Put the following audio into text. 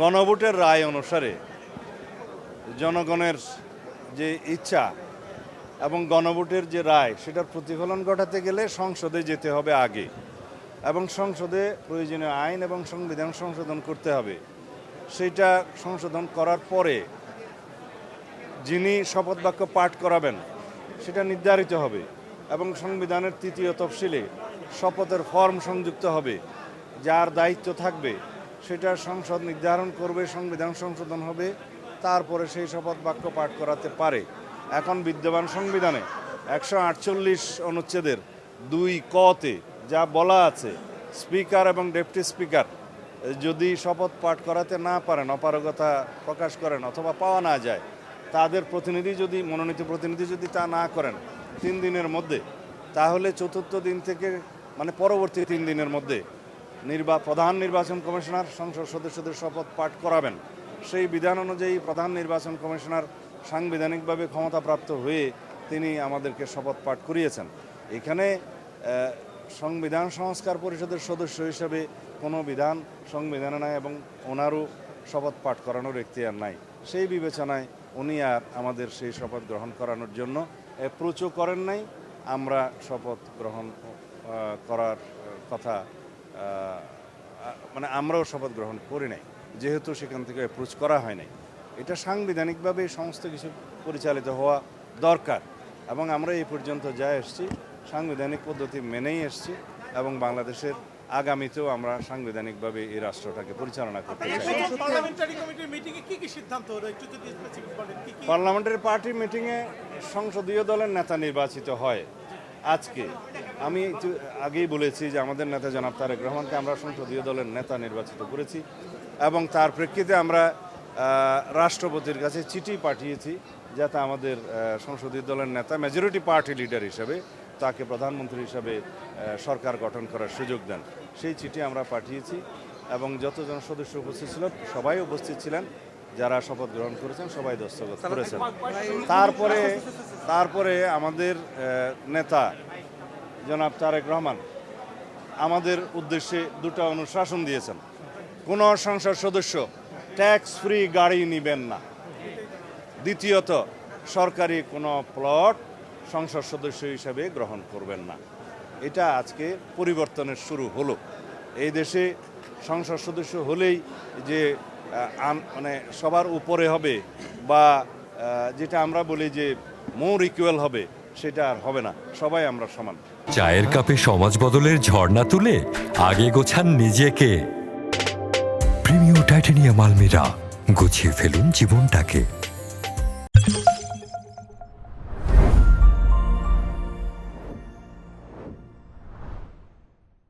গণভোটের রায় অনুসারে জনগণের যে ইচ্ছা এবং গণভোটের যে রায় সেটার প্রতিফলন ঘটাতে গেলে সংসদে যেতে হবে আগে এবং সংসদে প্রয়োজনীয় আইন এবং সংবিধান সংশোধন করতে হবে। সেইটা সংশোধন করার পরে যিনি শপথ বাক্য পাঠ করাবেন সেটা নির্ধারিত হবে এবং সংবিধানের ৩য় তফসিলে শপথের ফর্ম সংযুক্ত হবে। যার দায়িত্ব থাকবে সেটা সংসদ নির্ধারণ করবে, সংবিধান সংশোধন হবে, তারপরে সেই শপথ বাক্য পাঠ করাতে পারে। এখন বিদ্যমান সংবিধানে ১৪৮ অনুচ্ছেদের ২ ক-তে যা বলা আছে, স্পিকার এবং ডেপুটি স্পিকার যদি শপথ পাঠ করাতে না পারেন, অপারগতা প্রকাশ করেন অথবা পাওয়া না যায়, তাদের প্রতিনিধি যদি মনোনীত প্রতিনিধি যদি তা না করেন ৩ দিনের মধ্যে, তাহলে চতুর্থ দিন থেকে মানে পরবর্তী ৩ দিনের মধ্যে প্রধান নির্বাচন কমিশনার সংসদ সদস্যদের শপথ পাঠ করাবেন। সেই বিধান অনুযায়ী প্রধান নির্বাচন কমিশনার সাংবিধানিকভাবে ক্ষমতাপ্রাপ্ত হয়ে তিনি আমাদেরকে শপথ পাঠ করিয়েছেন। এখানে সংবিধান সংস্কার পরিষদের সদস্য হিসেবে কোনো বিধান সংবিধানে নাই এবং ওনারও শপথ পাঠ করানোর এখতিয়ার নাই। সেই বিবেচনায় উনি আর আমাদের সেই শপথ গ্রহণ করানোর জন্য অ্যাপ্রোচও করেন নাই। আমরা শপথ গ্রহণ করার কথা মানে আমরাও শপথ গ্রহণ করি নাই, যেহেতু সেখান থেকে অ্যাপ্রোচ করা হয় নাই। এটা সাংবিধানিকভাবে সমস্ত কিছু পরিচালিত হওয়া দরকার এবং আমরা এই পর্যন্ত যা এসেছি সাংবিধানিক পদ্ধতি মেনেই এসেছি এবং বাংলাদেশের আগামীতেও আমরা সাংবিধানিকভাবে এই রাষ্ট্রটাকে পরিচালনা করতে চাই। পার্লামেন্টারি পার্টি মিটিংয়ে সংসদীয় দলের নেতা নির্বাচিত হয়। আজকে আমি আগেই বলেছি যে আমাদের নেতা জনাব তারেক রহমানকে আমরা সংসদীয় দলের নেতা নির্বাচিত করেছি এবং তার প্রেক্ষিতে আমরা রাষ্ট্রপতির কাছে চিঠি পাঠিয়েছি যাতে আমাদের সংসদীয় দলের নেতা মেজরিটি পার্টি লিডার হিসেবে তাকে প্রধানমন্ত্রী হিসাবে সরকার গঠন করার সুযোগ দেন। সেই চিঠি আমরা পাঠিয়েছি এবং যতজন সদস্য উপস্থিত ছিল সবাই উপস্থিত ছিলেন, যারা শপথ গ্রহণ করেছেন সবাই দস্তখত করেছেন। তারপরে আমাদের নেতা জনাব তারেক রহমান আমাদের উদ্দেশ্যে 2টা অনুশাসন দিয়েছেন। কোনো সংসদ সদস্য ট্যাক্স ফ্রি গাড়ি নেবেন না। দ্বিতীয়ত, সরকারি কোনো প্লট সংসদ সদস্য হিসাবে গ্রহণ করবেন না। এটা আজকে পরিবর্তনের শুরু হলো। এই দেশে সংসদ সদস্য হলেই যে মানে সবার উপরে হবে বা যেটা আমরা বলি যে মোর ইকুয়াল হবে, সেটা আর হবে না। সবাই আমরা সমান। চায়ের কাপে সমাজ বদলের ঝর্ণা তুলে আগে গোছান নিজেকে। প্রিমিয়াম টাইটানিয়াম আলমিরা, গুছিয়ে ফেলুন জীবনটাকে।